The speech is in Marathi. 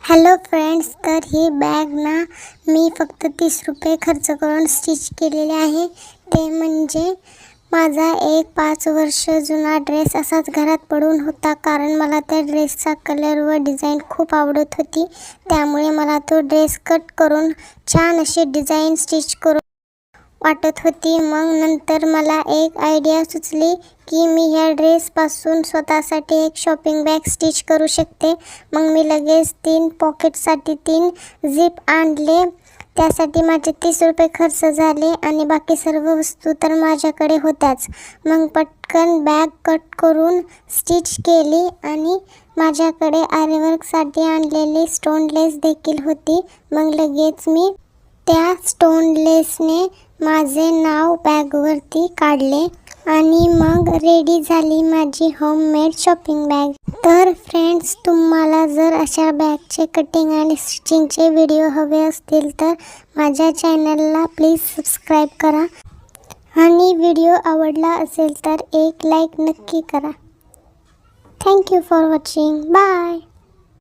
हॅलो फ्रेंड्स, तर ही बॅग ना मी फक्त 30 रुपये खर्च करून स्टिच केलेले आहे। ते म्हणजे माझा एक 5 वर्ष जुना ड्रेस असाच घरात पडून होता, कारण मला त्या ड्रेसचा कलर व डिझाईन खूप आवडत होती। त्यामुळे मला तो ड्रेस कट करून छान अशी डिझाईन स्टिच करून वाटत होती। मग नंतर मला एक आयडिया सुचली की मी ह्या ड्रेसपासून स्वतःसाठी एक शॉपिंग बॅग स्टिच करू शकते। मग मी लगेच 3 पॉकेटसाठी 3 झिप आणले। त्यासाठी माझे 30 रुपये खर्च झाले आणि बाकी सर्व वस्तू तर माझ्याकडे होत्याच। मग पटकन बॅग कट करून स्टिच केली आणि माझ्याकडे आरीवर्कसाठी आणलेली स्टोन लेस देखील होती। मग लगेच मी त्या स्टोन लेसने माझे नाव बॅगवरती काढले आणि मग रेडी झाली माझी होममेड शॉपिंग बॅग। तर फ्रेंड्स, तुम्हाला जर अशा बॅगचे कटिंग आणि स्टिचिंगचे व्हिडिओ हवे असतील तर माझ्या चॅनलला प्लीज सबस्क्राईब करा आणि व्हिडिओ आवडला असेल तर एक लाईक नक्की करा। Thank you for watching. बाय।